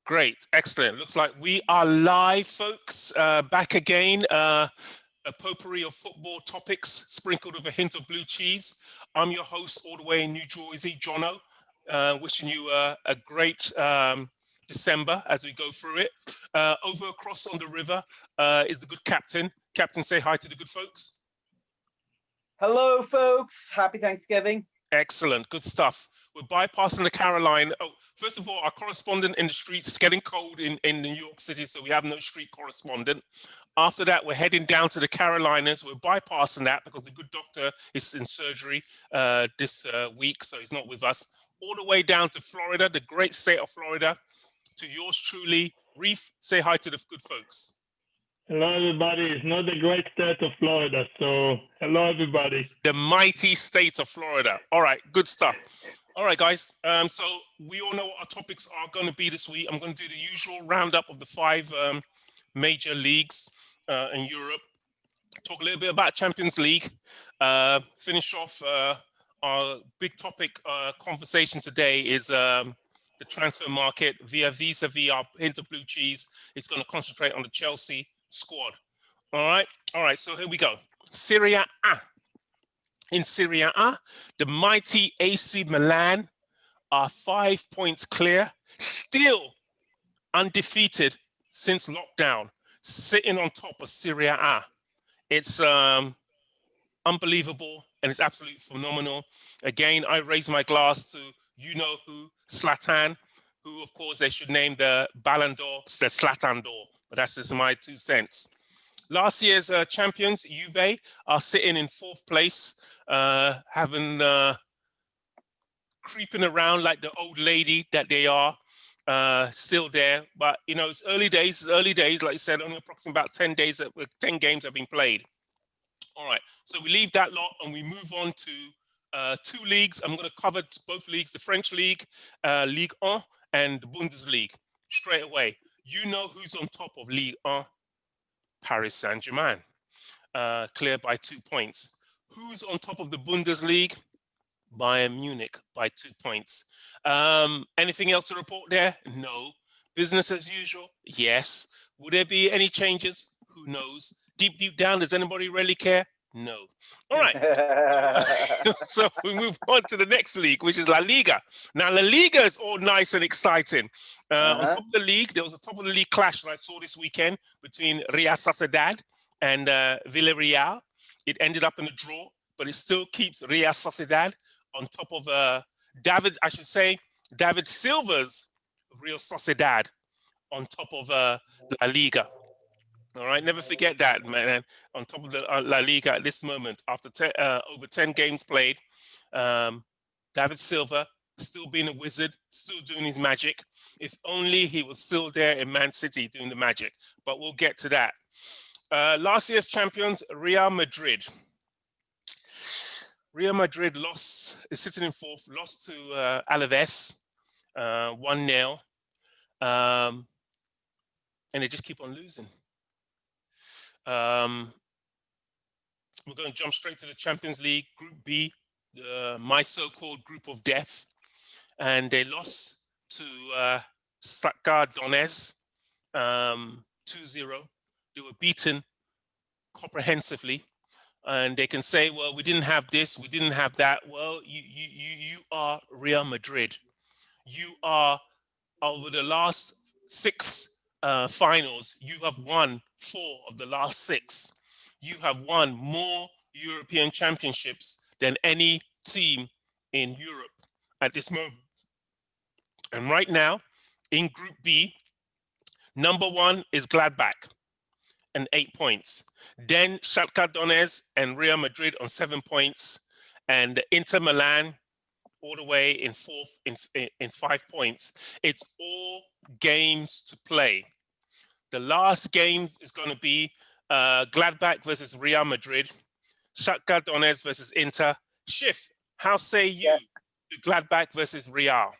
Great, excellent. Looks like we are live, folks. Back again. A potpourri of football topics sprinkled with a hint of blue cheese. I'm your host all the way in New Jersey, Jono. Wishing you a great December as we go through it. Over across on the river is the good captain. Captain, say hi to the good folks. Hello, folks. Happy Thanksgiving. Excellent, good stuff. We're bypassing the Carolina. Oh, first of all, our correspondent in the streets is getting cold in New York City, so we have no street correspondent. After that, we're heading down to the Carolinas. We're bypassing that because the good doctor is in surgery this week, so he's not with us. All the way down to Florida, the great state of Florida, to yours truly. Reef, say hi to the good folks. Hello, everybody. It's not the great state of Florida, so hello, everybody. The mighty state of Florida. All right, good stuff. All right, guys. So we all know what our topics are going to be this week. I'm going to do the usual roundup of the 5 major leagues in Europe. Talk a little bit about Champions League. Finish off our big topic conversation today is the transfer market vis-a-vis our hint of blue cheese. It's going to concentrate on the Chelsea squad. All right. So here we go. Serie A. In Serie A, the mighty AC Milan are 5 points clear, still undefeated since lockdown, sitting on top of Serie A. It's unbelievable and it's absolutely phenomenal. Again, I raise my glass to you know who, Zlatan, who of course they should name the Ballon d'Or, the Zlatan d'Or, but that's just my 2 cents. Last year's champions, Juve, are sitting in 4th place, having creeping around like the old lady that they are, still there. But you know, it's early days. Like I said, only approximately about 10 days, 10 games have been played. All right, so we leave that lot and we move on to 2 leagues. I'm going to cover both leagues: the French league, Ligue 1, and the Bundesliga. Straight away, you know who's on top of Ligue 1? Paris Saint-Germain, clear by 2 points. Who's on top of the Bundesliga? Bayern Munich by 2 points. Anything else to report there? No. Business as usual? Yes. Would there be any changes? Who knows? Deep down, does anybody really care? No. All right. So we move on to the next league, which is La Liga. Now, La Liga is all nice and exciting. On top of the league, there was a top of the league clash that I saw this weekend between Real Sociedad and Villarreal. It ended up in a draw, but it still keeps Real Sociedad on top of David Silva's Real Sociedad on top of La Liga. All right, never forget that, man. On top of the La Liga at this moment, after over 10 games played, David Silva still being a wizard, still doing his magic. If only he was still there in Man City doing the magic, but we'll get to that. Last year's champions, Real Madrid. Real Madrid is sitting in 4th, lost to Alaves, 1-0, and they just keep on losing. We're going to jump straight to the Champions League, Group B, my so-called group of death. And they lost to Shakhtar Donetsk 2-0. They were beaten comprehensively. And they can say, well, we didn't have this, we didn't have that. Well, you are Real Madrid. You are, over the last 6 finals, you have won 4 of the last 6. You have won more European championships than any team in Europe at this moment. And right now, in Group B, number 1 is Gladbach and 8 points. Then Shakhtar Donetsk and Real Madrid on 7 points, and Inter Milan all the way in 4th in 5 points. It's all games to play. The last game is going to be Gladbach versus Real Madrid, Shakhtar Donetsk versus Inter. Schiff, how say you Gladbach versus Real?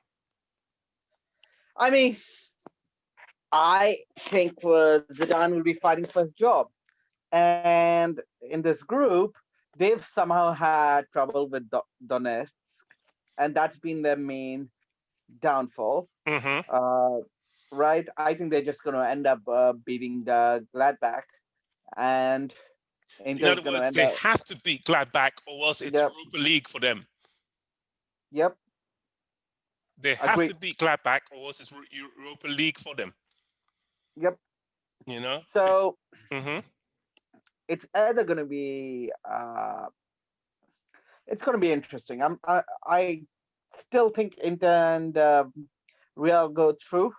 I mean, I think Zidane will be fighting for his job. And in this group, they've somehow had trouble with Donetsk, and that's been their main downfall. Mm-hmm. Right? right? I think they're just going to end up beating Gladbach, and In Inter's other going to words, end they up. have to beat Gladbach, or else it's Yep. Europa League for them. Yep. They have Agree. to beat Gladbach, or else it's Europa League for them. Yep. You know. So Mm-hmm. it's either going to be. It's going to be interesting. I still think Inter and Real go through,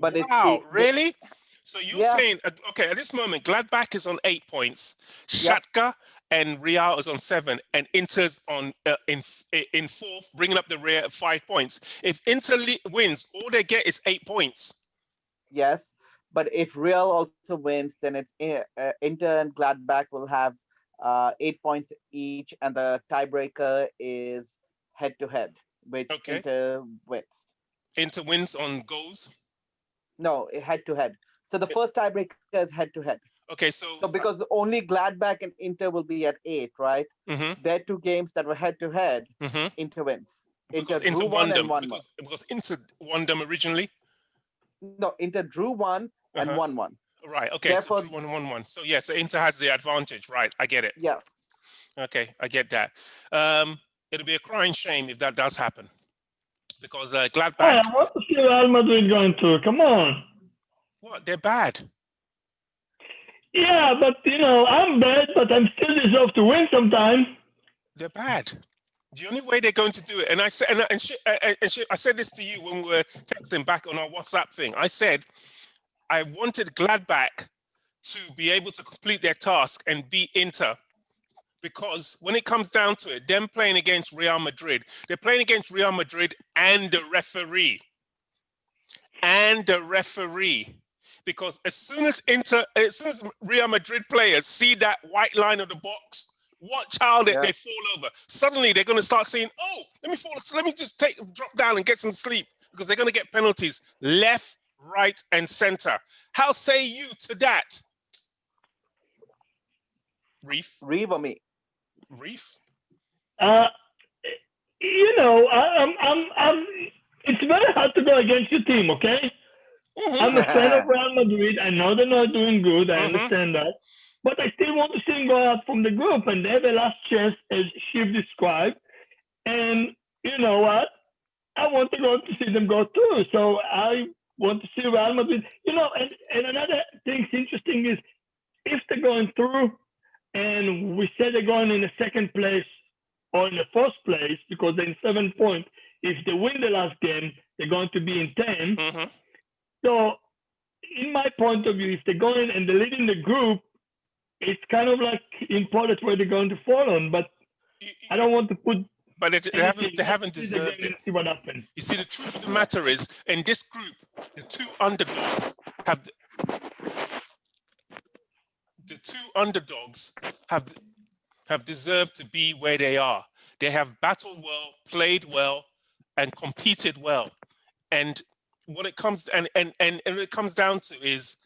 but Wow, really? So you're Yeah. saying, okay, at this moment, Gladbach is on 8 points, Yep. Shakhtar and Real is on 7, and Inter's on in fourth, bringing up the rear at 5 points. If Inter wins, all they get is 8 points. Yes, but if Real also wins, then it's Inter and Gladbach will have 8 points each, and the tiebreaker is head to head, which Okay. Inter wins. Inter wins on goals. No, head to head. So the first tiebreaker is head to head. Okay, so So because only Gladbach and Inter will be at 8, right? Mhm. They're two games that were head to head. Mhm. Inter wins. because Inter drew Inter one won them and won one. because Inter won them originally. No, Inter drew one and Uh-huh. won one. Right. Okay. Therefore- so 2-1-1-1. So yeah. So Inter has the advantage. Right. I get it. Yes. Okay. I get that. It'll be a crying shame if that does happen, because Hey, Gladbach. I want to see Real Madrid going through. Come on. What? They're bad. Yeah, but I'm bad, but I'm still deserve to win sometimes. They're bad. The only way they're going to do it, and I said, I said this to you when we were texting back on our WhatsApp thing. I said I wanted Gladbach to be able to complete their task and beat Inter, because when it comes down to it, them playing against Real Madrid, they're playing against Real Madrid and the referee. Because as soon as Real Madrid players see that white line of the box, watch how they fall over. Suddenly they're going to start saying, "Oh, let me just drop down and get some sleep," because they're going to get penalties left, right, and center. How say you to that, Reef? Reeve or me? Reef? I'm. It's very hard to go against your team. Okay. Mhm. I'm a fan of Real Madrid. I know they're not doing good. I Mhm. understand that. But I still want to see them go out from the group, and they have a last chance, as Shiv described. And you know what? I want to go to see them go through. So I want to see Real Madrid. And another thing interesting is if they're going through, and we say they're going in the second place or in the first place because they're in 7 points. If they win the last game, they're going to be in 10. Mhm. So, in my point of view, if they're going and they're leading the group, it's kind of like important where they're going to fall on. But I don't want to put. But they haven't deserved it. See what happens. You see, the truth of the matter is, in this group, the two underdogs have deserved to be where they are. They have battled well, played well, and competed well. And what it comes down to is,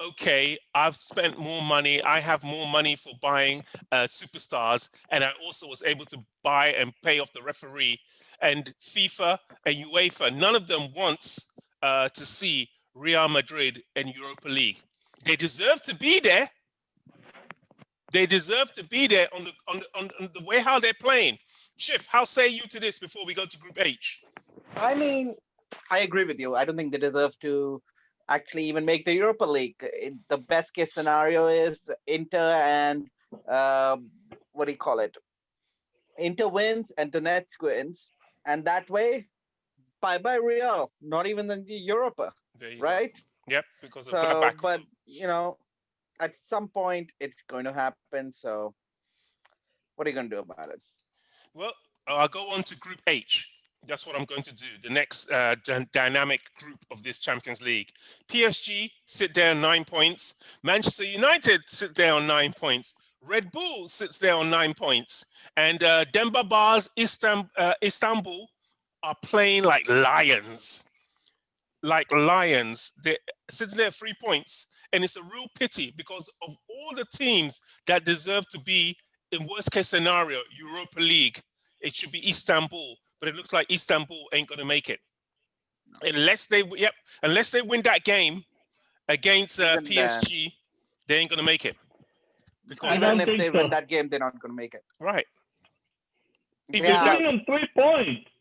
okay, I've spent more money. I have more money for buying superstars, and I also was able to buy and pay off the referee. And FIFA and UEFA, none of them wants to see Real Madrid in Europa League. They deserve to be there. They deserve to be there on the way how they're playing. Schiff, how say you to this before we go to Group H? I mean, I agree with you. I don't think they deserve to actually even make the Europa League. The best case scenario is Inter and what do you call it? Inter wins and Donetsk wins, and that way, bye Real. Not even in the Europa, right? Yep, because of So, Gladbach. but at some point it's going to happen. So, what are you going to do about it? Well, I'll go on to Group H. That's what I'm going to do. The next dynamic group of this Champions League. PSG sit there on 9 points. Manchester United sit there on 9 points. Red Bull sits there on 9 points. And Demba Bars Istanbul are playing like lions. Like lions. They're sitting there 3 points. And it's a real pity because of all the teams that deserve to be, in worst case scenario, Europa League. It should be Istanbul, but it looks like Istanbul ain't going to make it. Unless they win that game against Even then. PSG, they ain't gonna make it. Because don't Even if think they so. win that game, they're not going to make it. right. Even They're if Yeah. that- winning on 3 points.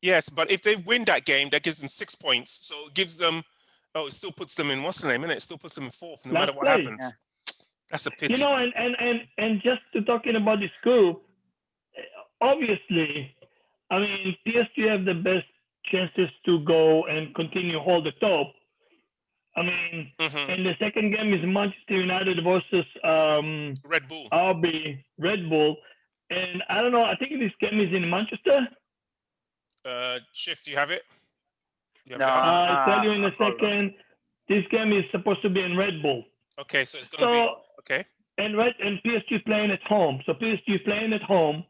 yes, but if they win that game, that gives them 6 points. So it gives them. Oh, it still puts them in what's the name? Innit? It still puts them in fourth, no Last matter what place. happens. That's a pity. You know, and just to talking about this group, obviously, I mean, PSG have the best chances to go and continue hold the top. I mean, Mhm. and the second game is Manchester United versus Red Bull. RB Red Bull, and I don't know. I think this game is in Manchester. Shift, you have it? You have No. it up? I'll tell you in a hold on. second. This game is supposed to be in Red Bull. Okay, so it's gonna be So okay. and PSG playing at home. So PSG playing at home,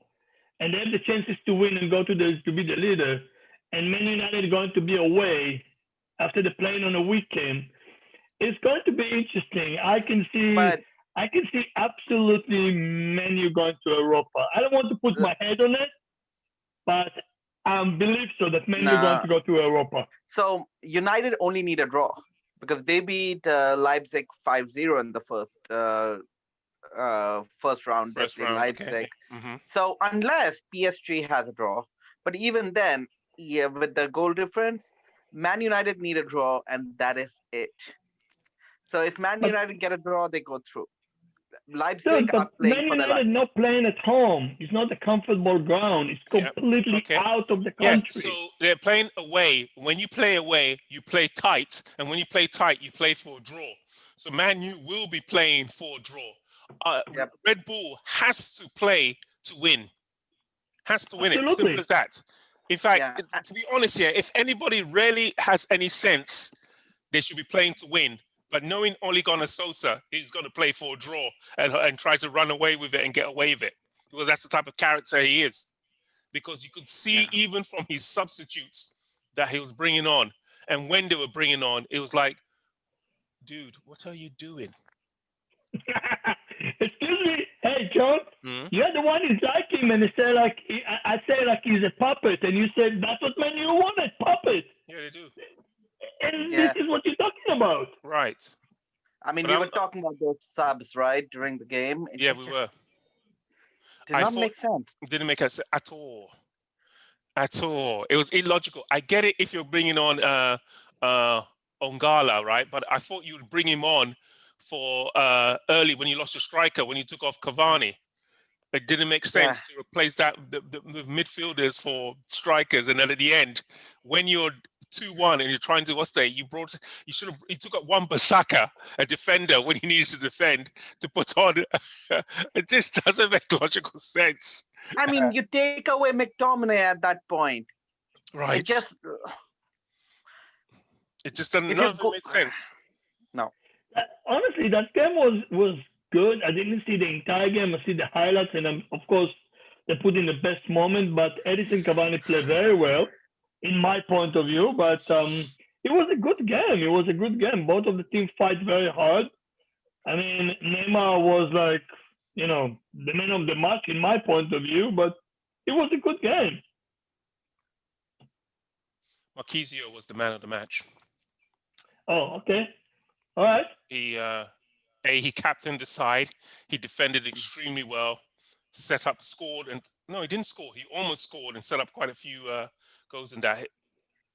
and they have the chances to win and go to be the leader. And Man United going to be away after the playing on a weekend. It's going to be interesting. I can see absolutely Man U going to Europa. I don't want to put my head on it, but I believe so that Man U going to go to Europa. So United only need a draw because they beat Leipzig 5-0 in the first round. First They played round. Leipzig. Okay. Mhm. So unless PSG has a draw, but even then, yeah, with the goal difference, Man United need a draw, and that is it. So if Man But- United get a draw, they go through. Leipzig Dude, are but playing Man for their United life. not playing at home. It's not a comfortable ground. It's Yeah, completely okay. out of the Yeah, country. so they're playing away. When you play away, you play tight, and when you play tight, you play for a draw. So Man U will be playing for a draw. Yep. Red Bull has to play to win. Has to win it. Absolutely. Simple as that. In fact, Yeah. to be honest here, if anybody really has any sense, they should be playing to win. But knowing Ole Gunnar Sosa, he's going to play for a draw and try to run away with it and get away with it, because that's the type of character he is. Because you could see even from his substitutes that he was bringing on, and when they were bringing on, it was like, dude, what are you doing? Excuse me, hey John, Mhm. you're the one who's like him, and they say like I say like he's a puppet, and you said that's what Man U wanted, puppet, Yeah, they do. and Yeah. this is what you're talking about. Right. I mean, But we I'm- were talking about those subs, right, during the game. It Yeah, just we were. did I not thought- make sense. It didn't make sense at all. At all. It was illogical. I get it if you're bringing on Ongala, right? But I thought you would bring him on for early when you lost your striker, when you took off Cavani. It didn't make sense to replace that with midfielders for strikers, and then at the end, when you're 2-1 and you're trying to you took up Wan-Bissaka, a defender, when he needs to defend, to put on. It just doesn't make logical sense. I mean, you take away McTominay at that point. Right. It just It just doesn't. if None you of it go- made sense. Honestly, that game was good. I didn't see the entire game. I see the highlights, and of course they put in the best moment. But Edison Cavani played very well, in my point of view. But it was a good game. It was a good game. Both of the teams fight very hard. I mean, Neymar was like, the man of the match in my point of view. But it was a good game. Marquisio was the man of the match. Oh, okay. All right. He captained the side. He defended extremely well. Scored, and no, he didn't score. He almost scored and set up quite a few goals in that.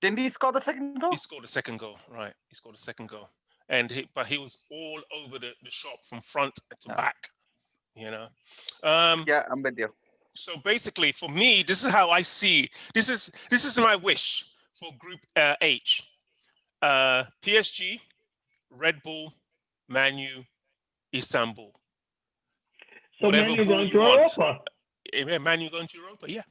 didn't he score the second goal? He scored a second goal, right? He scored a second goal, but he was all over the shop from front to back. Yeah, I'm with you. So basically, for me, this is how I see. This is my wish for Group H: PSG, Red Bull, Man U, Istanbul. So Whatever Man U ball going you to want. Europa. Yeah, Man U going to Europa, yeah.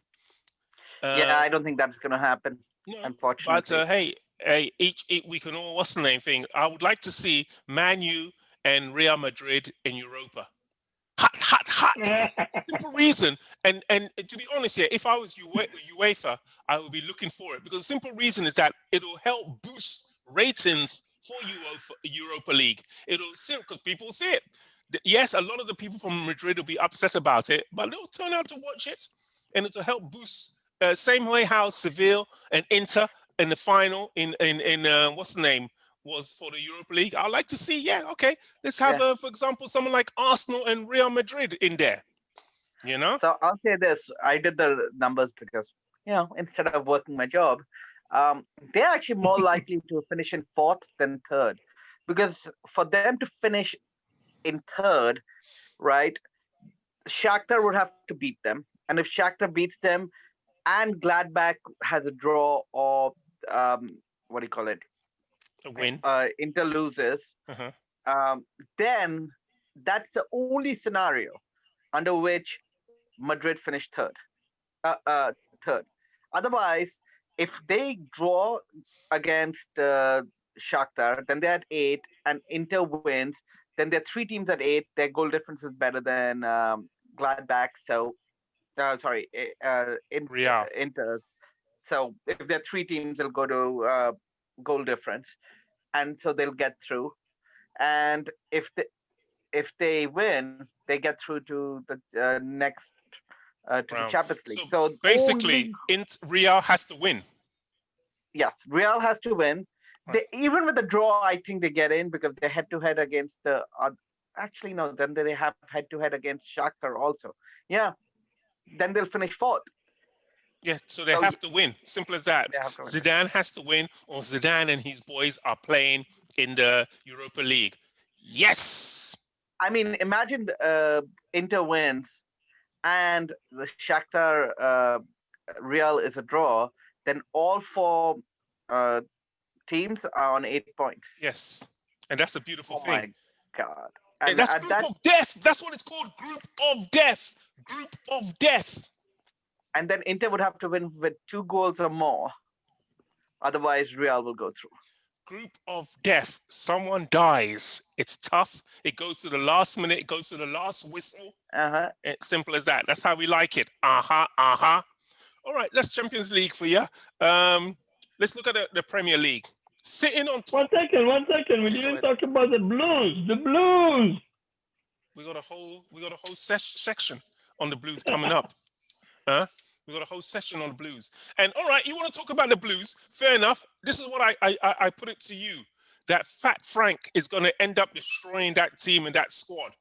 Yeah, I don't think that's gonna happen, No, unfortunately. but hey, each we can all what's the name thing. I would like to see Man U and Real Madrid in Europa. Hot. Simple reason, and to be honest here, if I was UEFA, I would be looking for it, because the simple reason is that it'll help boost ratings for Europa League. It'll see, because people see it. Yes, a lot of the people from Madrid will be upset about it, but they'll turn out to watch it, and it'll help boost. Same way how Seville and Inter in the final in what's the name was for the Europa League. I'd like to see, yeah, okay, let's have, for example, someone like Arsenal and Real Madrid in there, you know? So I'll say this: I did the numbers because instead of working my job, they're actually more likely to finish in fourth than third, because for them to finish in third, right, Shakhtar would have to beat them, and if Shakhtar beats them, and Gladbach has a draw or what do you call it? A win. Inter loses, Uh-huh. then that's the only scenario under which Madrid finished third. Third. Otherwise, if they draw against Shakhtar, then they're at 8, and Inter wins. Then there are 3 teams at 8. Their goal difference is better than Gladbach. So, sorry, Real. Inter. So if there are 3 teams, they'll go to goal difference, and so they'll get through. And if they win, they get through to the next to the Champions League. So basically, Real has to win. Yes, Real has to win. Right. Even with the draw, I think they get in because they're head-to-head against the. Actually, no. Then they have head-to-head against Shakhtar also. Yeah. Then they'll finish fourth. Yeah, so they have to win. Simple as that. Win. Zidane has to win, or Zidane and his boys are playing in the Europa League. Yes. I mean, imagine Inter wins, and the Shakhtar Real is a draw. Then all 4 teams are on 8 points. Yes, and that's a beautiful thing. Oh my God! And that's group of death. That's what it's called. Group of death. Group of death. And then Inter would have to win with 2 goals or more. Otherwise, Real will go through. Group of death. Someone dies. It's tough. It goes to the last minute. It goes to the last whistle. It's simple as that. That's how we like it. All right, that's Champions League for you. Let's look at the Premier League. Sitting on top. 1 second. We didn't talk about the Blues. The Blues. We got a whole section on the Blues coming up. We got a whole session on the Blues. And all right, you want to talk about the Blues? Fair enough. This is what I put it to you. That Fat Frank is going to end up destroying that team and that squad.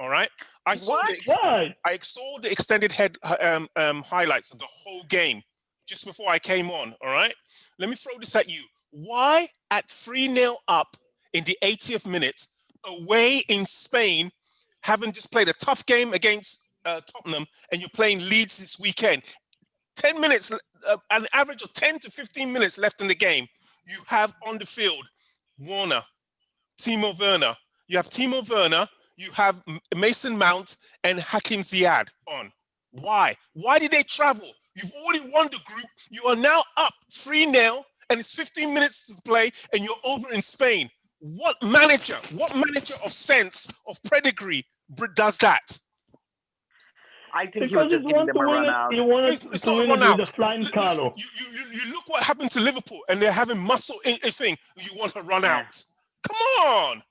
All right. I saw the extended highlights of the whole game just before I came on. All right. Let me throw this at you. Why at 3-0 up in the 80th minute away in Spain, having just played a tough game against Tottenham, and you're playing Leeds this weekend? 10 minutes, an average of 10 to 15 minutes left in the game. You have on the field Warner, Timo Werner. You have Timo Werner. You have Mason Mount and Hakim Ziyech on. Why? Why did they travel? You've already won the group. You are now up 3-0, and it's 15 minutes to play, and you're over in Spain. What manager of sense, of pedigree does that? I think he was just giving them a run out. He wanted to win it with a flying color. You look what happened to Liverpool, and they're having muscle in a thing. You want to run out? Come on!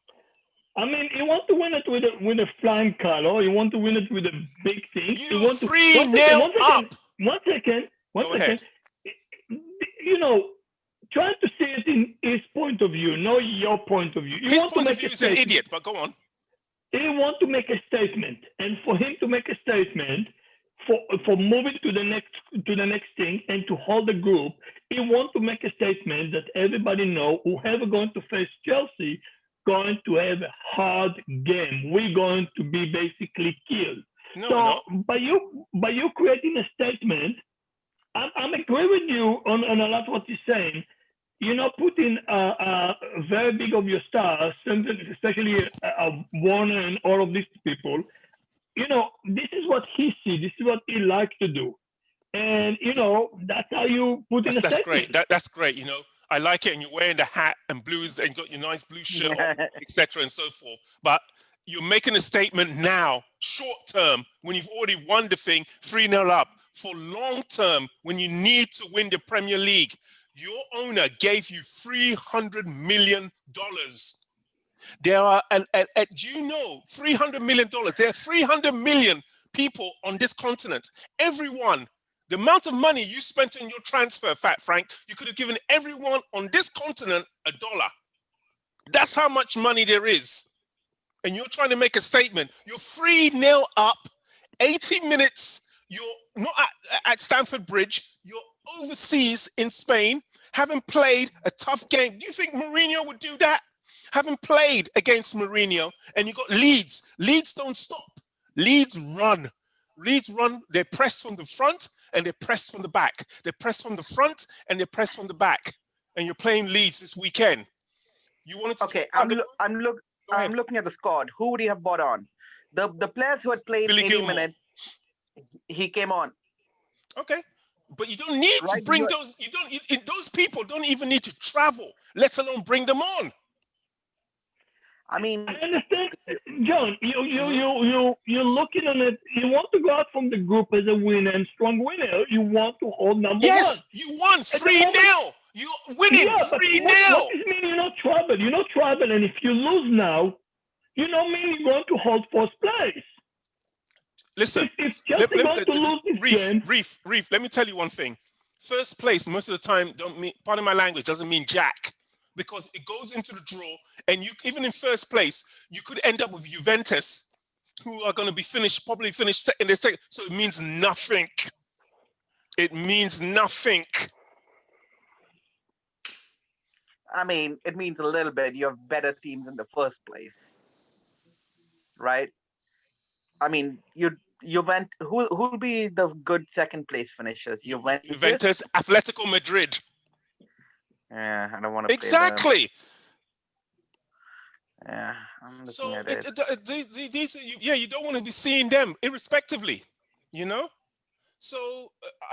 I mean, he wants to win it with a flying color. He wants to win it with a big thing. You 3-0 up. 1 second. Go ahead. You know, trying to see it in his point of view, not your point of view. His point of view is an idiot, but go on. He wants to make a statement, and for him to make a statement, for moving to the next thing and to hold the group, he wants to make a statement that everybody know whoever going to face Chelsea going to have a hard game. We're going to be basically killed. No, by you creating a statement, I'm agree with you on a lot of what you're saying. You're not putting very big of your stars, especially Warner and all of these people. You know, this is what he sees. This is what he likes to do. And, you know, that's how you put in a statement. That's great. That's great. You know, I like it. And you're wearing the hat and blues and you got your nice blue shirt on, etc. and so forth. But you're making a statement now, short term, when you've already won the thing, 3-0 up. For long term, when you need to win the Premier League, your owner gave you $300 million. There are, do you know, $300 million? There are 300 million people on this continent. Everyone The amount of money you spent on your transfer, Fat Frank, you could have given everyone on this continent $1. That's how much money there is. And you're trying to make a statement. You're 3-0 up, 80 minutes. You're not at Stamford Bridge. You're overseas in Spain, having played a tough game. Do you think Mourinho would do that? Having played against Mourinho, and you got Leeds. Leeds don't stop. Leeds run. Leeds run. They press from the front and they press from the back. They press from the front and they press from the back. And you're playing Leeds this weekend. You wanted to Okay, I'm looking at the squad. Who would he have bought on? The players who had played Billy 80 Gilmore. minutes, he came on. Okay, but you don't need to Right, bring you're- those. You don't. Those people don't even need to travel, let alone bring them on. I mean, I understand, John. You're looking on it. You want to go out from the group as a winner and strong winner. You want to hold number Yes, one. you won the 3-0. You're winning Yeah, but 3-0. what does it mean you're not trouble? You're not trouble, and if you lose now, you don't mean you're going to hold first place. Listen, If Chelsea going to lose this game, Reef, let me tell you one thing. First place, most of the time, don't mean, pardon my language, doesn't mean jack. Because it goes into the draw, and you even in first place, you could end up with Juventus, who are going to be probably finished in the second. So it means nothing. It means nothing. I mean, it means a little bit. You have better teams in the first place, right? I mean, who'll be the good second place finishers? Juventus, Atletico Madrid. Yeah, I don't want to. Exactly. Yeah, I'm looking So at it. you don't want to be seeing them irrespectively, you know. So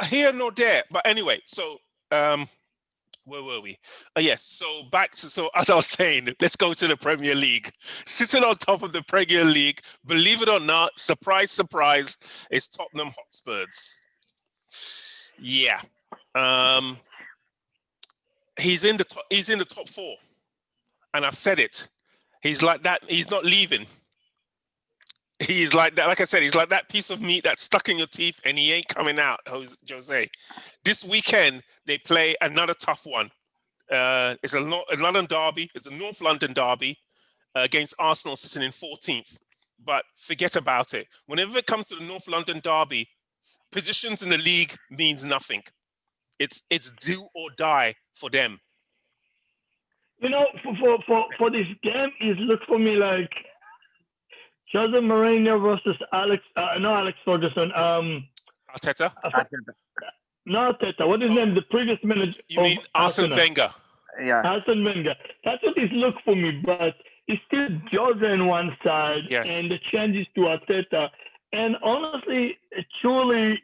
here nor there. But anyway, so where were we? Yes. So back to as I was saying, let's go to the Premier League. Sitting on top of the Premier League, believe it or not, surprise, surprise, is Tottenham Hotspurs. Yeah. He's in the top 4, and I've said it. He's like that. He's not leaving. He's like that. Like I said, he's like that piece of meat that's stuck in your teeth, and he ain't coming out. Jose. This weekend they play another tough one. It's a London derby. It's a North London derby against Arsenal, sitting in 14th. But forget about it. Whenever it comes to the North London derby, positions in the league means nothing. It's do or die for them. you know, for this game, it looks for me like Jose Mourinho versus Alex Ferguson. Arteta? Not Arteta. What is his name? The previous manager. You mean Arsene Wenger? Yeah. Arsene Wenger. That's what it looks for me, but it's still Jose on one side, Yes. and the changes to Arteta. And honestly, truly,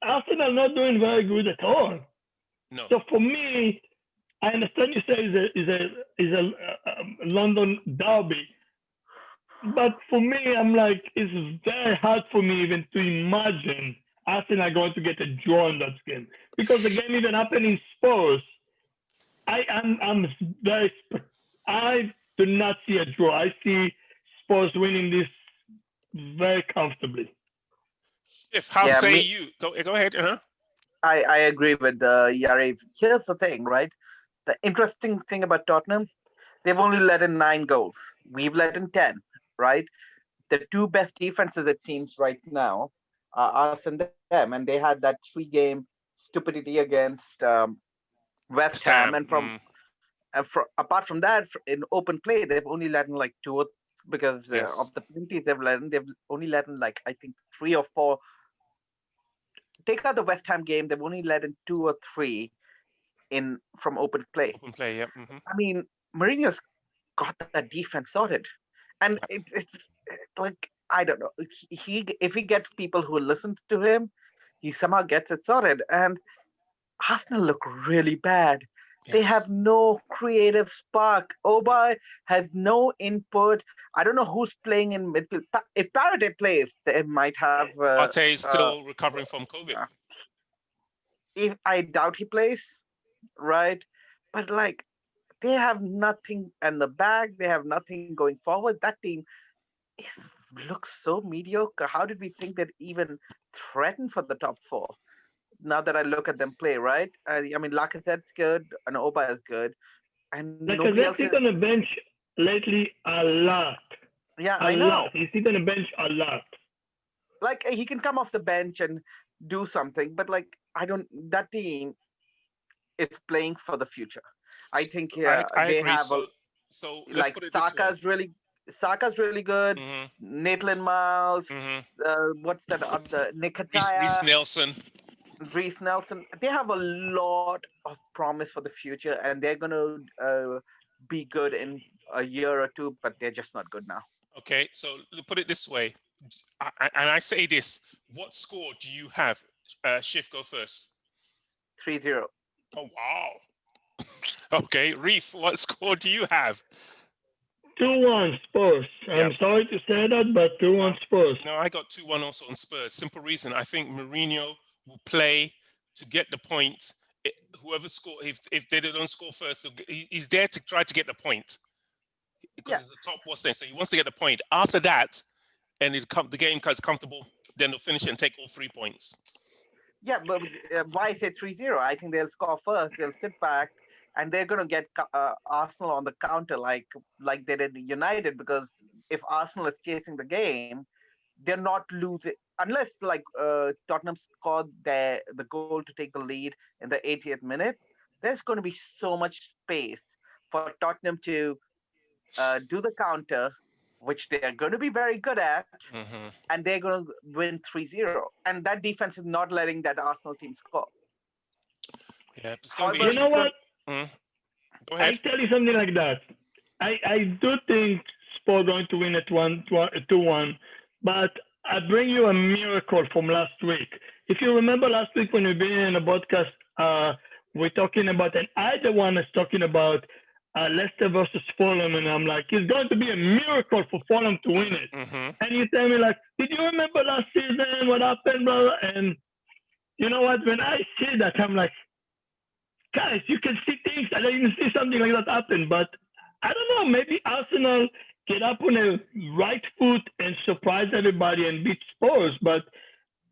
Arsenal not doing very good at all. No. So for me, I understand you say is a London derby, but for me, I'm like, it's very hard for me even to imagine Arsenal going to get a draw in that game, because the game even happened in Spurs. I do not see a draw. I see Spurs winning this very comfortably. How say you? Go ahead. I agree with Yariv. Here's the thing, right? The interesting thing about Tottenham, they've only let in 9 goals. We've let in 10, right? The 2 best defenses, it seems, right now are us and them. And they had that 3-game stupidity against West Ham. And apart from that, in open play, they've only let in like 2 because of the penalties they've only let in like, I think, 3 or 4. Take out the West Ham game, they've only let in 2 or 3 from open play. Open play, yeah. Mm-hmm. I mean, Mourinho's got that defense sorted, and it's like, I don't know. If he gets people who listen to him, he somehow gets it sorted. And Arsenal look really bad. Yes. They have no creative spark. Oba has no input. I don't know who's playing in midfield. If Parade plays, they might have. Partey is still recovering from COVID. If I doubt he plays, right? But like, they have nothing in the back. They have nothing going forward. That team looks so mediocre. How did we think they'd even threaten for the top 4? now that I look at them play, right? I mean, Lacazette's good and Oba is good, and Like nobody I else sit is. on the bench lately a lot. Yeah, A I know. lot. He sits on the bench a lot. Like he can come off the bench and do something, but like I don't. That team is playing for the future. I think I they agree. have a So let's like put it this way. Saka's really good. Hmm. Maitland Miles, Hmm. what's that other Reese Nikataya, Nelson. Reese Nelson. They have a lot of promise for the future, and they're gonna be good in a year or two, but they're just not good now. Okay, so put it this way, and I say this: what score do you have? Shift, go first. 3-0. Oh wow. Okay, Reef, what score do you have? 2-1 Spurs. I'm Yep. sorry to say that, but 2-1 Spurs. No, I got 2-1 also on Spurs. Simple reason. I think Mourinho will play to get the point. Whoever score, if they don't score first, he's there to try to get the point because Yeah. it's the top what's there. So he wants to get the point. After that, and the game becomes comfortable, then they'll finish it and take all 3 points. Yeah, but why say 3-0? I think they'll score first. They'll sit back, and they're going to get Arsenal on the counter like they did United. Because if Arsenal is chasing the game, they're not losing unless like Tottenham scored the goal to take the lead in the 80th minute. There's going to be so much space for Tottenham to do the counter, which they're going to be very good at, and they're going to win 3-0. And that defense is not letting that Arsenal team score. Yeah, it's going to be You know what? Go ahead. I tell you something like that. I do think Spurs going to win at 2-1, but I bring you a miracle from last week. If you remember last week when we've been in a podcast, we're talking about, and I the one is talking about Leicester versus Fulham, and I'm like, it's going to be a miracle for Fulham to win it. And you tell me like, did you remember last season what happened, brother? And you know what? When I see that, I'm like, guys, you can see things. I didn't see something like that happen, but I don't know. Maybe Arsenal get up on a right foot and surprise everybody and beat Spurs. But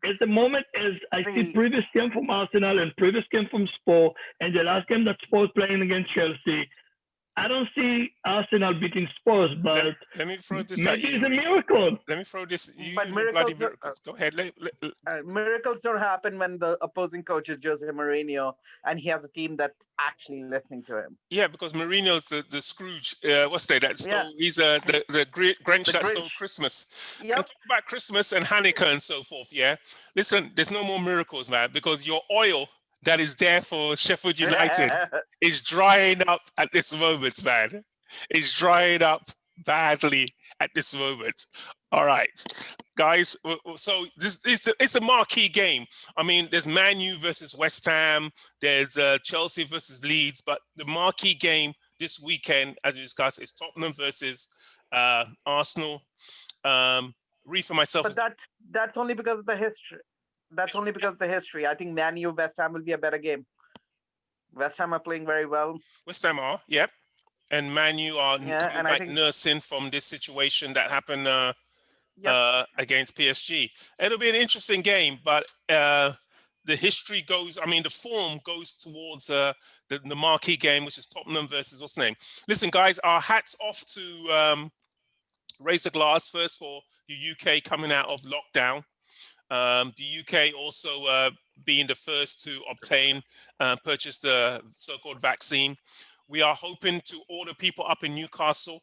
at the moment, as I see previous game from Arsenal and previous game from Spurs, and the last game that Spurs playing against Chelsea, I don't see Arsenal beating Spurs, but let me throw this maybe at you, it's a Reef. miracle. Let me throw this. But Bloody miracles. Go ahead. Miracles don't happen when the opposing coach is Jose Mourinho and he has a team that's actually listening to him. Yeah, because Mourinho's the Scrooge. What's that stole? Yeah. He's the Grinch that stole Christmas. Yep. And talk about Christmas and Hanukkah and so forth. Yeah. Listen, there's no more miracles, man, because your oil that is there for Sheffield United is drying up at this moment, man. It's drying up badly at this moment. All right, guys. So it's a marquee game. I mean, there's Man U versus West Ham. There's Chelsea versus Leeds. But the marquee game this weekend, as we discussed, is Tottenham versus Arsenal. Reef and myself. But that's only because of the history. That's only because of the history. I think Man U West Ham will be a better game. West Ham are playing very well. West Ham are, yep. And Man U are nursing from this situation that happened against PSG. It'll be an interesting game, but the history goes, the form goes towards the marquee game, which is Tottenham versus what's the name? Listen, guys, our hats off to raise the glass first for the UK coming out of lockdown. The UK also being the first to purchase the so-called vaccine. We are hoping to order people up in Newcastle.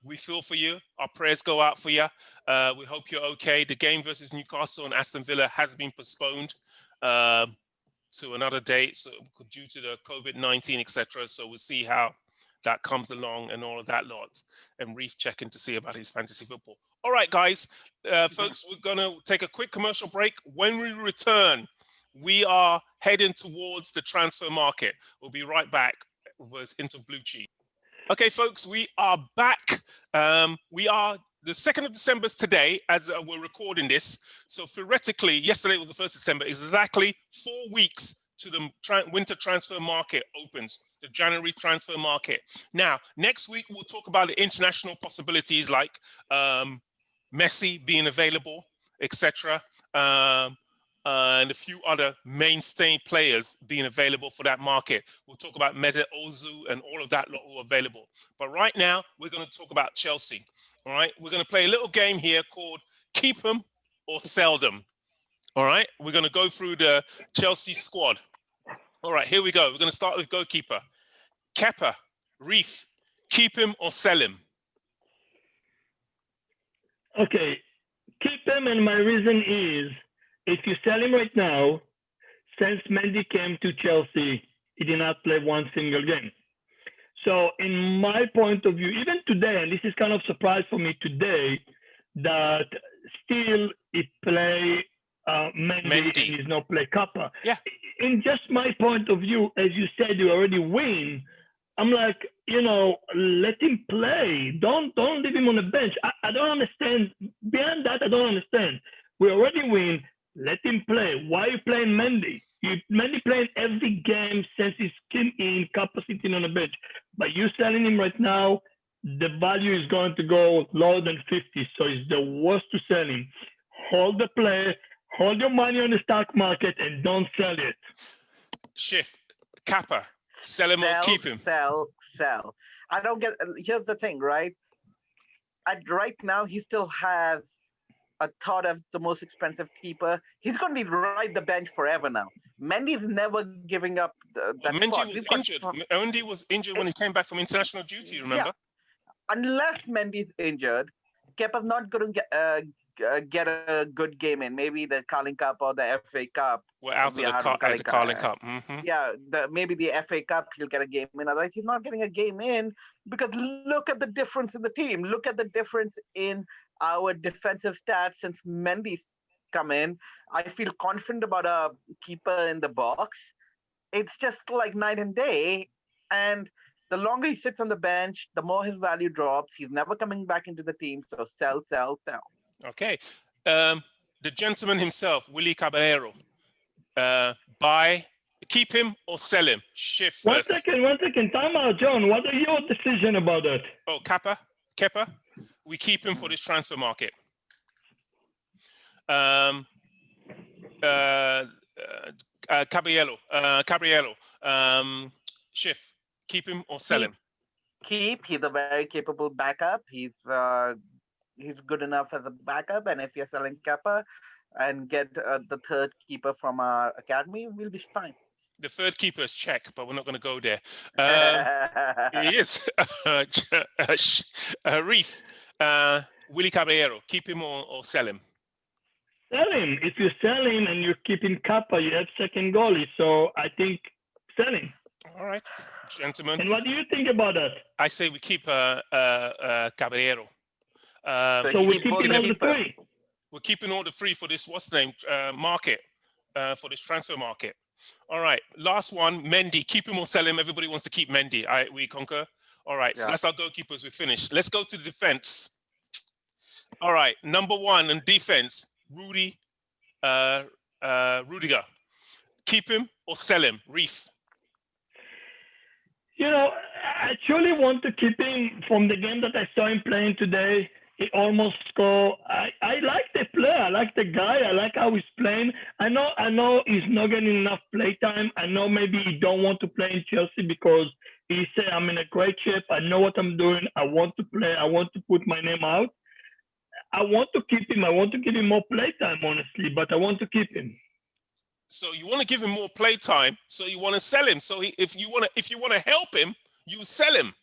We feel for you. Our prayers go out for you. We hope you're okay. The game versus Newcastle and Aston Villa has been postponed to another date, so due to the COVID-19, etc. So we'll see how that comes along and all of that lot. And Reef checking to see about his fantasy football. All right, guys, folks, we're going to take a quick commercial break. When we return, we are heading towards the transfer market. We'll be right back with Hint of Blue Cheese. Okay, folks, we are back. We are the 2nd of December today as we're recording this. So theoretically, yesterday was the 1st of December. It's exactly 4 weeks to the winter transfer market opens, the January transfer market. Now, next week, we'll talk about the international possibilities like Messi being available, etc. and a few other mainstay players being available for that market. We'll talk about Mesut Ozil and all of that lot who are available. But right now, we're going to talk about Chelsea. All right, we're going to play a little game here called Keep 'em or Sell them. All right, we're going to go through the Chelsea squad. All right, here we go. We're going to start with goalkeeper. Kepa, Reef, keep him or sell him? Okay, keep him, and my reason is, if you sell him right now, since Mendy came to Chelsea, he did not play one single game. So in my point of view, even today, and this is kind of surprise for me today, that still he play Mendy and he's not play Kepa. Yeah. In just my point of view, as you said, you already win. I'm like, let him play. Don't leave him on the bench. I don't understand. Beyond that, I don't understand. We already win. Let him play. Why are you playing Mendy? Mendy playing every game since he came in, Kepa sitting on the bench. But you selling him right now, the value is going to go lower than 50. So it's the worst to sell him. Hold the play, hold your money on the stock market, and don't sell it. Shift. Kepa. Sell him or keep him? Sell. I don't get. Here's the thing, right? Right now, he still has a thought of the most expensive keeper. He's going to be right the bench forever now. Mendy's never giving up that Mendy spot. was injured. Mendy was injured when he came back from international duty, remember? Yeah. Unless Mendy's injured, Kepa's not going to get a good game in. Maybe the Carling Cup or the FA Cup. We're out of the Carling Cup. Mm-hmm. Yeah, maybe the FA Cup, he'll get a game in. Otherwise, he's not getting a game in because look at the difference in the team. Look at the difference in our defensive stats since Mendy's come in. I feel confident about a keeper in the box. It's just like night and day. And the longer he sits on the bench, the more his value drops. He's never coming back into the team. So sell. Okay. The gentleman himself, Willy Caballero. Keep him or sell him? Shift first. One second. Time out, John. What are your decision about that? Oh, Kepa. We keep him for this transfer market. Caballero. Shift. Keep him or sell him? Keep. He's a very capable backup. He's good enough as a backup. And if you're selling Kepa and get the third keeper from our academy, we'll be fine. The third keeper is check, but we're not going to go there. He is. Reef, Willy Caballero, keep him or sell him? Sell him. If you sell him and you're keeping Kepa, you have second goalie. So I think sell him. All right, gentlemen. And what do you think about that? I say we keep Caballero. So we're keeping all the three. We're keeping all the three for this market, for this transfer market. All right, last one, Mendy. Keep him or sell him. Everybody wants to keep Mendy. We concur. All right, so that's our goalkeepers. We finished. Let's go to the defense. All right, number one in defense, Rudiger. Keep him or sell him? Reef. I truly want to keep him. From the game that I saw him playing today, he almost scored. I like the player. I like the guy. I like how he's playing. I know he's not getting enough play time. I know maybe he don't want to play in Chelsea because he said, I'm in a great shape. I know what I'm doing. I want to play. I want to put my name out. I want to keep him. I want to give him more play time, honestly, but I want to keep him. So you want to give him more play time. So you want to sell him. So if you want to help him, you sell him.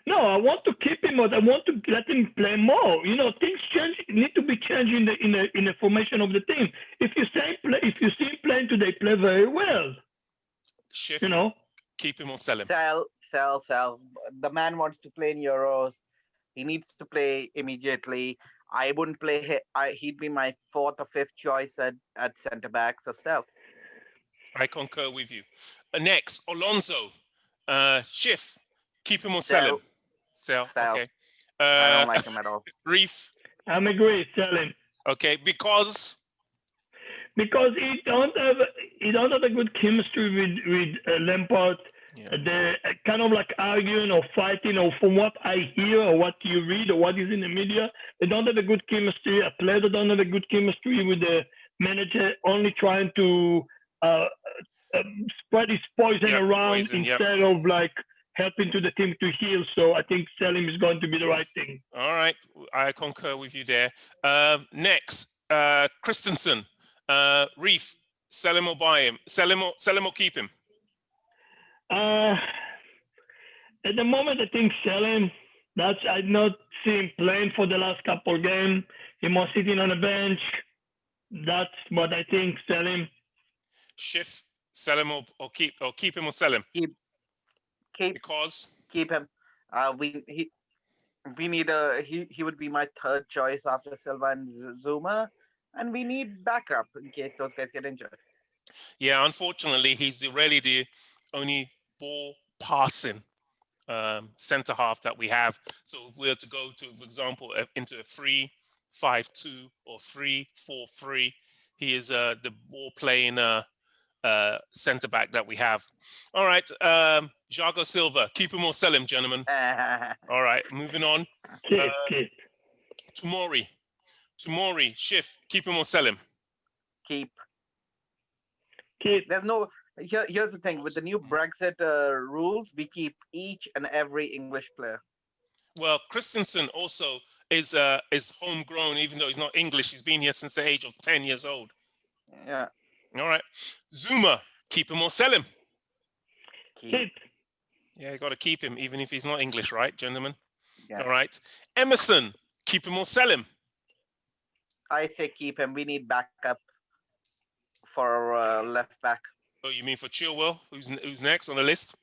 No, I want to keep him, but I want to let him play more. Things change. Need to be changed in the formation of the team. If you see him playing today, play very well. Shift. Keep him or sell him. Sell. The man wants to play in Euros. He needs to play immediately. I wouldn't play him. He'd be my fourth or fifth choice at centre back. So sell. I concur with you. Next, Alonso. Shift. Keep him or sell him? Sell. Okay. I don't like him at all. Reef. I'm agree. Sell him. Okay, because he don't have a good chemistry with Lampard. Yeah. They're kind of like arguing or fighting, or from what I hear or what you read or what is in the media, they don't have a good chemistry. A player that don't have a good chemistry with the manager only trying to spread his poison Yep, around poison, yep. instead of like helping to the team to heal. So I think sell him is going to be the right thing. All right, I concur with you there. Next, Christensen, Reef, sell him or buy him? Sell him or keep him? At the moment, I think sell him. I not see him playing for the last couple games. He was sitting on the bench. That's what I think. Sell him. Schiff, sell him or keep him or sell him? Keep Because him. We need he would be my third choice after Silva and Zuma, and we need backup in case those guys get injured. yeah, unfortunately, he's really the only ball passing center half that we have. So if we were to go to, for example, into a 3-5-2 or 3-4-3, he is the ball playing center back that we have. All right, Thiago Silva, keep him or sell him, gentlemen. All right, moving on. Keep. Tomori, Schiff, keep him or sell him? Keep. Keep. There's no. Here's the thing: with the new Brexit rules, we keep each and every English player. Well, Christensen also is homegrown, even though he's not English. He's been here since the age of 10 years old. Yeah. All right, Zuma, keep him or sell him? Keep. Yeah, you got to keep him, even if he's not English, right, gentlemen? Yeah. All right, Emerson, keep him or sell him? I say keep him. We need backup for left back. Oh, you mean for Chilwell, who's next on the list?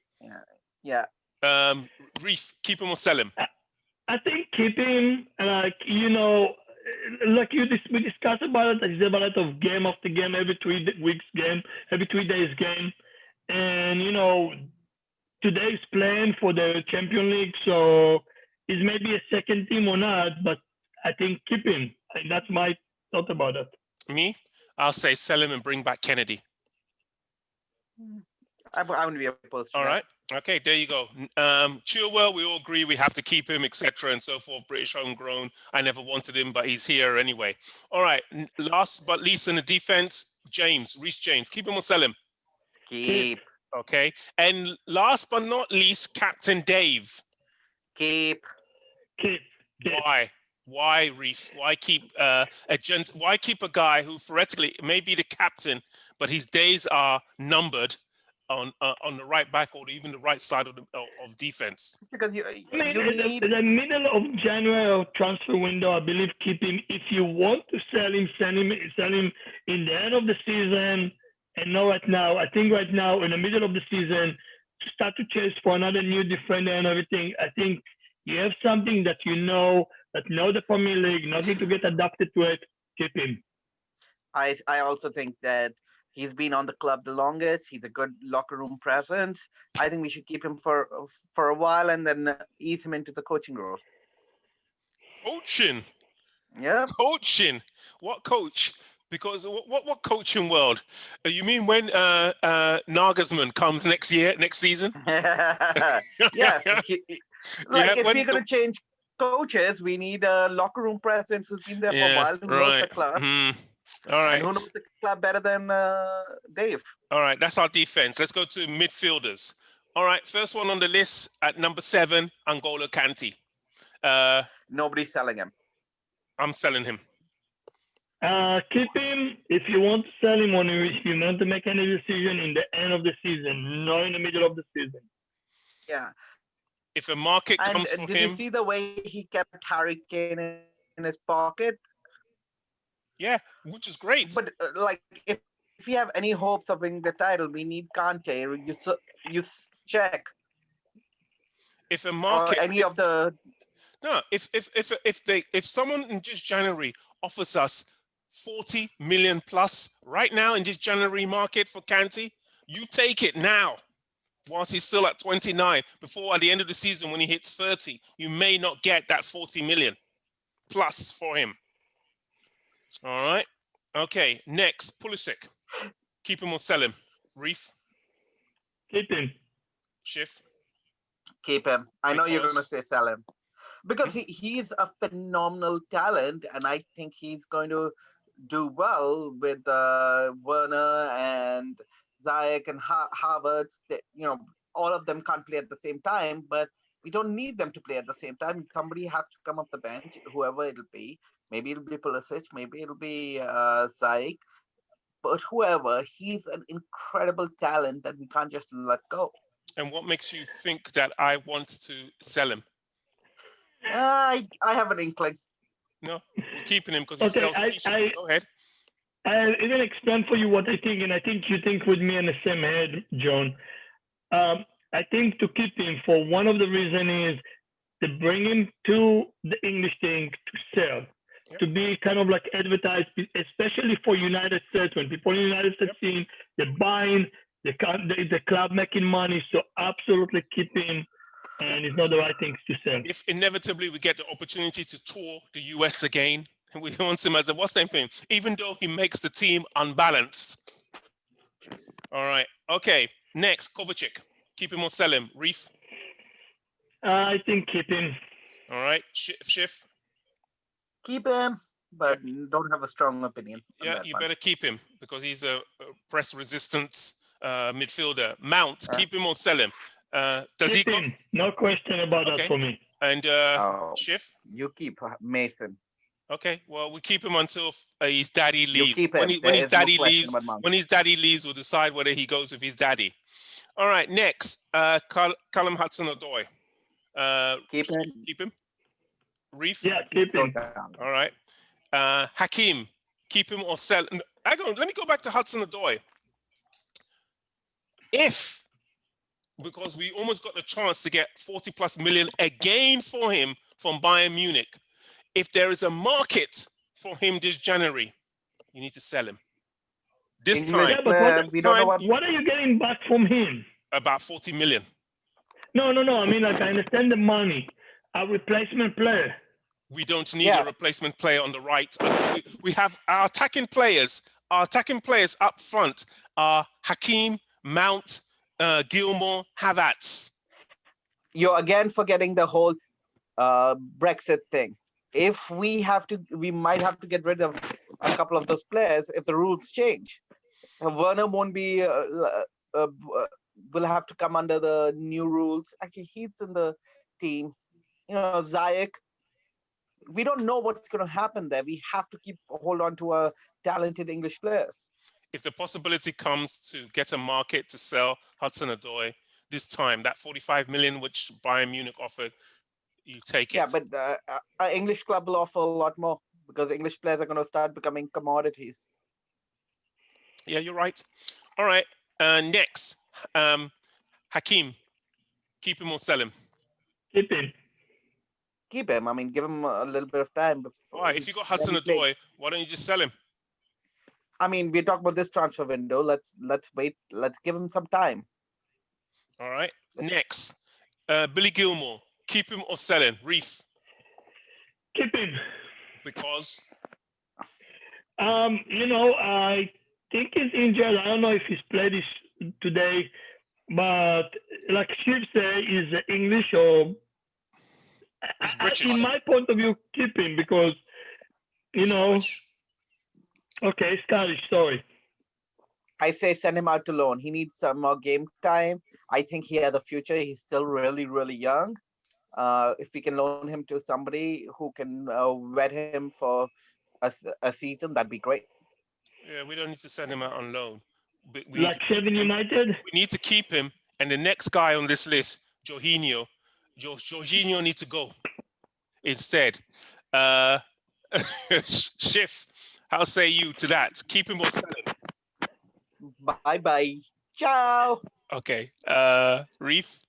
Yeah. Reef, keep him or sell him? I think keep him. Like we discussed about it. There's a lot of game after game, every 3 weeks game, every 3 days game, and today's playing for the Champions League, so he's maybe a second team or not, but I think keep him. That's my thought about it. Me, I'll say sell him and bring back Kennedy. I wouldn't be opposed to All that. right. Okay, there you go. Chilwell, we all agree we have to keep him, etc. and so forth. British homegrown. I never wanted him, but he's here anyway. All right. Last but least in the defense, Reece James. Keep him or sell him? Keep. Okay. And last but not least, Captain Dave. Keep. Why? Why, Reef? Why keep why keep a guy who theoretically may be the captain, but his days are numbered on the right back or even the right side of defense? Because you in the middle of January or transfer window, I believe keep him. If you want to sell him in the end of the season, and not right now. I think right now in the middle of the season, to start to chase for another new defender and everything. I think you have something that know the Premier League, nothing to get adapted to it. Keep him. I also think that he's been on the club the longest. He's a good locker room presence. I think we should keep him for a while and then ease him into the coaching role. Coaching? Yeah. Coaching? What coach? Because what coaching world? You mean when Nagelsmann comes next season? Yes. If we're going to change coaches, we need a locker room presence who's been there for a while, who knows the club. All right. And who knows the club better than Dave? All right, that's our defense. Let's go to midfielders. All right, first one on the list at number 7, N'Golo Kante. Nobody's selling him. I'm selling him. Keep him if you want to sell him, or if you want to make any decision in the end of the season, not in the middle of the season. Yeah. If a market comes for him. Did you see the way he kept Harry Kane in his pocket? Yeah, which is great. But if we have any hopes of winning the title, we need Kante. You check. If a market, if someone in just January offers us 40 million plus right now in this January market for Kante, you take it now. Whilst he's still at 29, before at the end of the season when he hits 30, you may not get that 40 million plus for him. All right. Okay. Next, Pulisic. Keep him or sell him? Reef? Keep him. Schiff? Keep him. I know you're going to say sell him. Because he's a phenomenal talent, and I think he's going to do well with Werner and Ziyech and Havertz. All of them can't play at the same time, but we don't need them to play at the same time. Somebody has to come off the bench, whoever it'll be. Maybe it'll be Pulisic, maybe it'll be Ziyech, but whoever, he's an incredible talent that we can't just let go. And what makes you think that I want to sell him? I have an inkling. No, we're keeping him because he Okay, sells t-shirts. Go ahead. I'll even explain for you what I think, and I think you think with me in the same head, John. I think to keep him, for one of the reason is to bring him to the English thing to sell, to be kind of like advertised, especially for United States. When people in the United States see him, they're buying, the club making money, so absolutely keep him, and it's not the right thing to sell. If inevitably we get the opportunity to tour the US again, and we want him as a what's name thing, even though he makes the team unbalanced. All right. Okay. Next, Kovacic. Keep him or sell him. Reef. I think keep him. All right. Schiff. Keep him, but don't have a strong opinion. Yeah, you better keep him because he's a press resistant midfielder. Mount. Keep him or sell him. Does keep he go? him. No question about that for me. And Schiff. You keep Mason. Okay, well, we keep him until his daddy leaves. When his daddy leaves, we'll decide whether he goes with his daddy. All right, next, Callum Hudson-Odoi. Keep him. Keep him. Reef. Yeah, keep him. All right. Hakim, keep him or sell. Let me go back to Hudson-Odoi. Because we almost got the chance to get 40+ million again for him from Bayern Munich. If there is a market for him this January, you need to sell him. This time, yeah, but what are you getting back from him? About 40 million. No. I mean, like, I understand the money. A replacement player. We don't need a replacement player on the right. We have our attacking players. Our attacking players up front are Hakim, Mount, Gilmore, Havertz. You're again forgetting the whole Brexit thing. If we might have to get rid of a couple of those players if the rules change. Werner won't be, will have to come under the new rules. Actually, he's in the team. Ziyech. We don't know what's going to happen there. We have to hold on to our talented English players. If the possibility comes to get a market to sell Hudson-Odoi this time, that 45 million which Bayern Munich offered, you take it. Yeah, but our English club will offer a lot more because English players are going to start becoming commodities. Yeah, you're right. All right. Next, Hakim, keep him or sell him? Keep him. Keep him. I mean, give him a little bit of time. All right. If you got Hudson-Odoi, why don't you just sell him? I mean, we're talking about this transfer window. Let's wait. Let's give him some time. All right. Next, Billy Gilmore, keep him or sell him? Reef. Keep him. Because? I think he's injured. I don't know if he's played this today, but like Shiv say, he's English or he's British. In my point of view, keep him because Scottish. Okay, Scottish. Sorry. I say send him out to loan. He needs some more game time. I think he has a future. He's still really, really young. If we can loan him to somebody who can vet him for a season, that'd be great. Yeah, we don't need to send him out on loan. Like Sheffield United? We need to keep him. And the next guy on this list, Jorginho needs to go instead. Schiff, how say you to that? Keep him or sell him? Bye-bye. Ciao. Okay. Reef?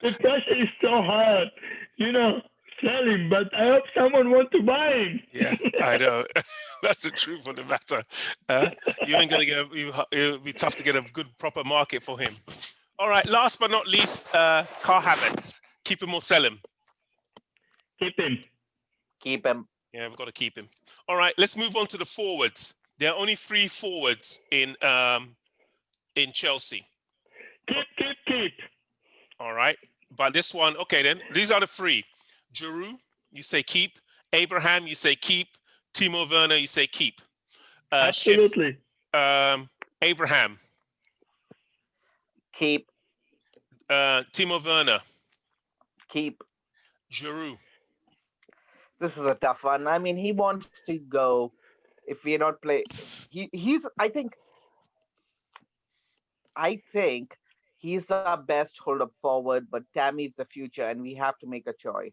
The pressure is so hard. Sell him, but I hope someone wants to buy him. Yeah, I know. That's the truth of the matter. You ain't gonna get. It'll be tough to get a good, proper market for him. All right. Last but not least, Kai Havertz. Keep him or sell him? Keep him. Keep him. Yeah, we've got to keep him. All right. Let's move on to the forwards. There are only 3 forwards in Chelsea. Keep. All right. But this one, okay then. These are the 3. Giroud, you say keep, Abraham, you say keep. Timo Werner, you say keep. Schiff, Absolutely. Abraham, Keep. Timo Werner, Keep. Giroud. This is a tough one. I mean, he wants to go. If we not play, he's. I think he's our best hold up forward, but Tammy's the future, and we have to make a choice.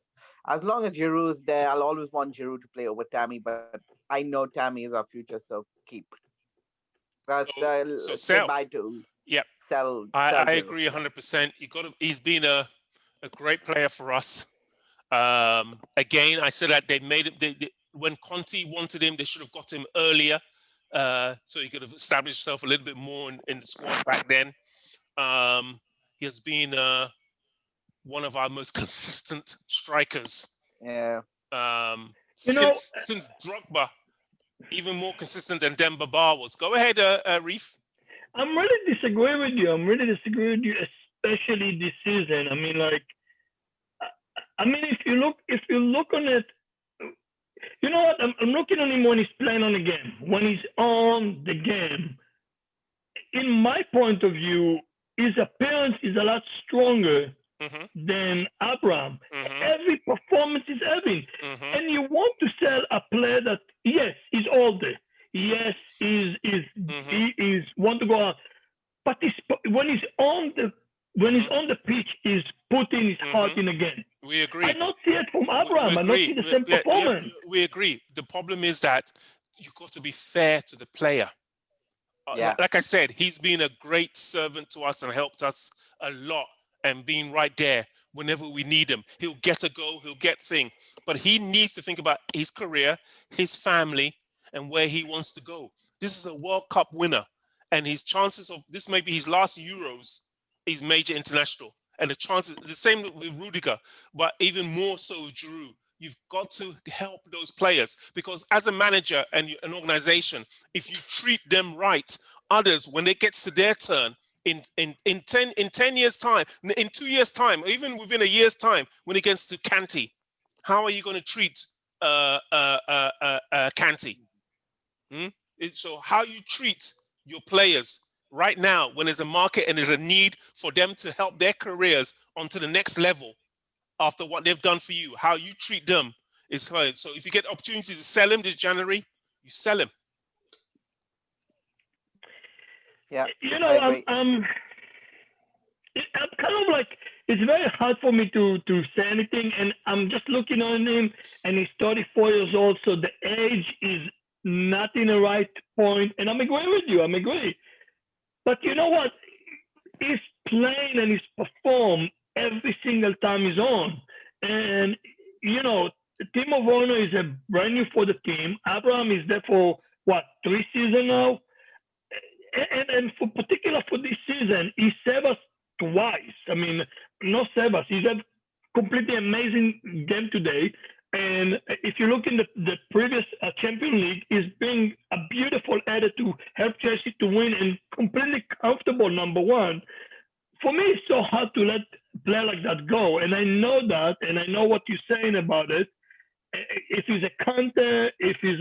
As long as Giroud's there, I'll always want Giroud to play over Tammy, but I know Tammy is our future, so keep. So Say sell. bye to Yep. sell. I Giroud. agree 100%. He's been a great player for us. Again, I said that they made it. When Conte wanted him, they should have got him earlier, so he could have established himself a little bit more in the squad back then. He has been one of our most consistent strikers. Yeah. Since Drogba, even more consistent than Demba Ba was. Go ahead, Reef. I'm really disagree with you. Especially this season. I mean, if you look on it, you know what? I'm looking on him when he's playing on the game. When he's on the game, in my point of view, his appearance is a lot stronger than Abraham. Every performance is having. And you want to sell a player that, yes, he's older. Yes, he is want to go out. But when he's on the pitch, he's putting his heart in again. We agree. I not see it from Abraham. I not see the same performance. We agree. The problem is that you've got to be fair to the player. Like I said, he's been a great servant to us and helped us a lot, and being right there whenever we need him. He'll get a goal, he'll get thing. But he needs to think about his career, his family, and where he wants to go. This is a World Cup winner, and his chances of this may be his last Euros, is major international. And the chances, the same with Rudiger, but even more so with Giroud. You've got to help those players, because as a manager and an organization, if you treat them right, others, when it gets to their turn, in 10 years' time, in 2 years' time, or even within a year's time, when it gets to Kanté, how are you going to treat Kanté? So how you treat your players right now, when there's a market and there's a need for them to help their careers onto the next level after what they've done for you, how you treat them is hard. So if you get opportunities to sell him this January, you sell him. Yeah, you know, I'm kind of like, it's very hard for me to say anything, and I'm just looking on him, and he's 34 years old, so the age is not in the right point, and I'm agreeing with you. I'm agreeing, but you know what? He's playing and he's performed every single time he's on, and you know, Timo Werner is a brand new for the team. Abraham is there for what, 3 seasons now. And for particular for this season, he saved us twice. I mean, not save us. He's had completely amazing game today. And if you look in the previous Champions League, he's been a beautiful header to help Chelsea to win and completely comfortable number one. For me, it's so hard to let a player like that go. And I know that, and I know what you're saying about it. If he's a Kanté, if he's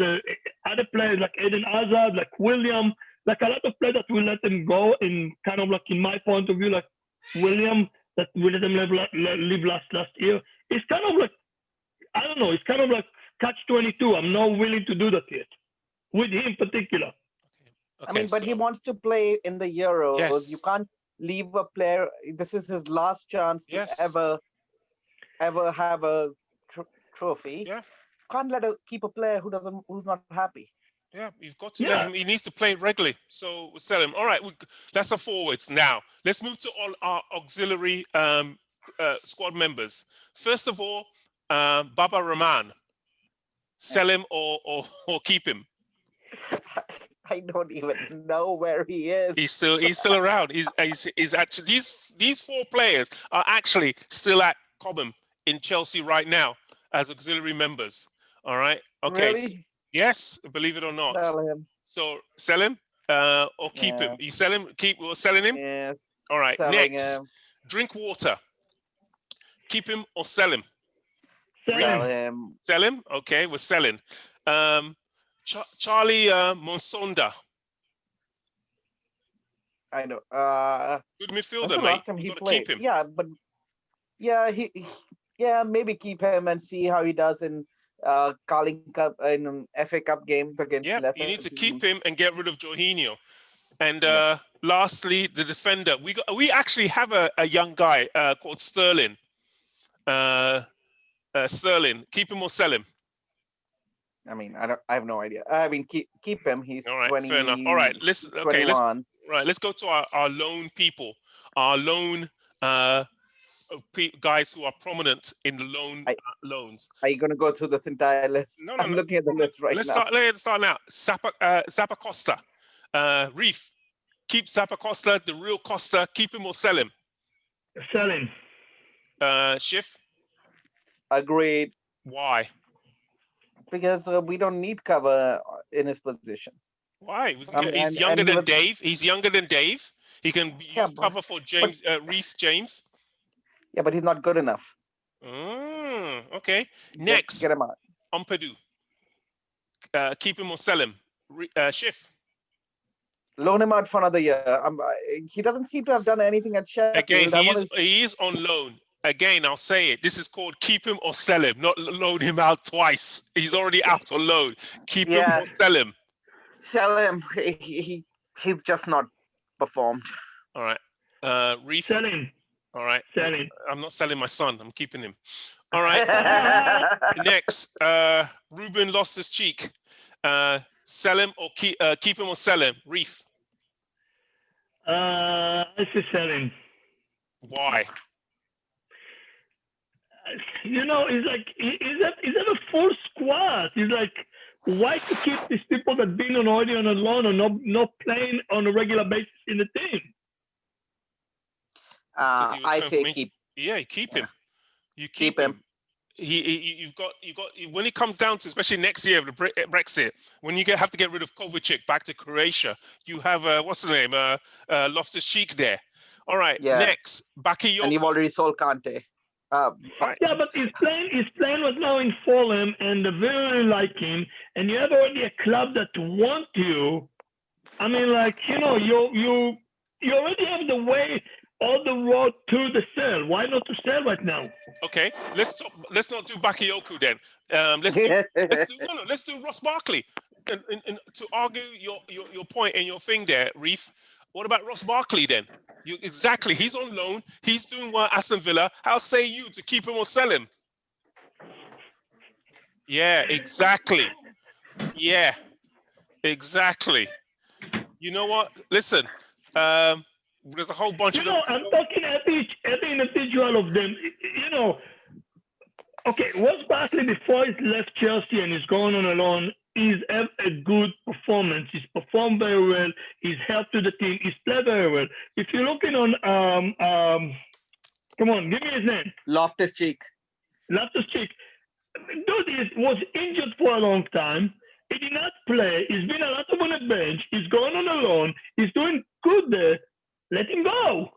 other players like Eden Hazard, like William, like a lot of players that will let them go, and kind of like, in my point of view, like William, that we let them leave last year. It's kind of like, I don't know, it's kind of like catch-22. I'm not willing to do that yet, with him in particular. I mean, but he wants to play in the Euros. Yes. You can't leave a player. This is his last chance to ever have a trophy. Yeah. Can't keep a player who's not happy. Yeah, you've got to let him. He needs to play regularly. So we'll sell him. All right, that's the forwards. Now let's move to all our auxiliary squad members. First of all, Baba Rahman. Sell him or keep him. I don't even know where he is. He's still around. He's actually these 4 players are actually still at Cobham in Chelsea right now as auxiliary members. All right. Okay. Really? Yes, believe it or not. Sell him. So sell him or keep him. You sell him, we're selling him? Yes. All right, next. Him. Drink water. Keep him or sell him? Sell Sell him. him. Sell him? Okay, we're selling. Charlie Monsonda. I know. Good When's midfielder, the mate. last time You he got to played? keep him. Yeah, but yeah, yeah, maybe keep him and see how he does in Carling Cup in FA Cup games against Yeah, lesser you need to keep teams. him and get rid of Jorginho. And Yeah. lastly, the defender. We actually have a young guy called Sterling. Sterling, keep him or sell him. I mean, I have no idea. I mean, keep him. He's All right, 20, fair enough. All right, let's 21. let's go to our lone people, our lone guys who are prominent in the loans. Are you going to go through this entire list? No, I'm looking at the list right let's now. Let's start now. Zappa Costa, Reef. Keep Zappa Costa, the real Costa. Keep him or sell him. Sell him. Schiff. Agreed. Why? Because we don't need cover in his position. Why? He's younger than Dave. He's younger than Dave. He can use cover for James, Reef James. Yeah, but he's not good enough. Okay. Next, get him out. Ampadu. Keep him or sell him. Schiff. Loan him out for another year. He doesn't seem to have done anything at Sheffield. Again, he is on loan. Again, I'll say it. This is called keep him or sell him, not loan him out twice. He's already out on loan. Keep him or sell him. Sell him. He's just not performed. All right. Reef. Sell him. All right. Sell him. I'm not selling my son. I'm keeping him. All right. Next, Ruben lost his cheek. Sell him or keep him or sell him. Reef. I should sell him. Why? You know, it's like is that a full squad? It's like, why to keep these people that been already on a loan or not playing on a regular basis in the team? I say keep. Yeah, keep him. You keep him. You've got when it comes down to, especially next year with the Brexit, when you have to get rid of Kovacic back to Croatia, you have what's the name, Loftus-Cheek there. All right. Yeah. Next, Bakayoko. And you've already sold Kante. Right. Yeah, but his plan was now in Fulham, and they really like him. And you have already a club that want you. I mean, like, you know, you already have the way on the road to the sale. Why not to sell right now? Okay, let's not do Bakayoko then. Let's do Ross Barkley. And to argue your point and your thing there, Reef. What about Ross Barkley then? Exactly. He's on loan. He's doing well at Aston Villa. How say you to keep him or sell him? Yeah, exactly. Yeah, exactly. You know what? Listen, there's a whole bunch of them. I'm talking every individual of them. You know, okay, Ross Barkley before he left Chelsea and he's going on a loan, he's had a good performance. He's performed very well. He's helped to the team. He's played very well. If you're looking on, come on, give me his name. Loftus-Cheek. Loftus-Cheek. Dude was injured for a long time. He did not play. He's been a lot on the bench. He's going on a loan. He's doing good there. Let him go.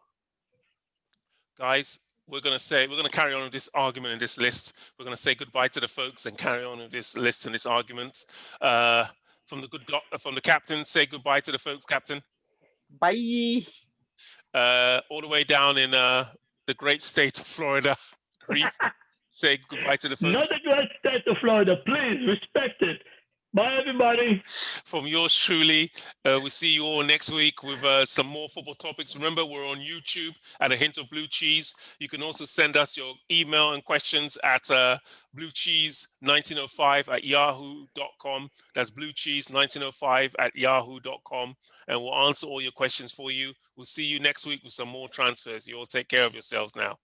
Guys, we're going to carry on with this argument in this list. We're going to say goodbye to the folks and carry on with this list and this argument. From the captain, say goodbye to the folks, Captain. Bye. All the way down in the great state of Florida. Reef, say goodbye to the folks. Not the great state of Florida. Please respect it. Bye, everybody. From yours truly, we'll see you all next week with some more football topics. Remember, we're on YouTube at A Hint of Blue Cheese. You can also send us your email and questions at bluecheese1905@yahoo.com. That's bluecheese1905@yahoo.com. And we'll answer all your questions for you. We'll see you next week with some more transfers. You all take care of yourselves now.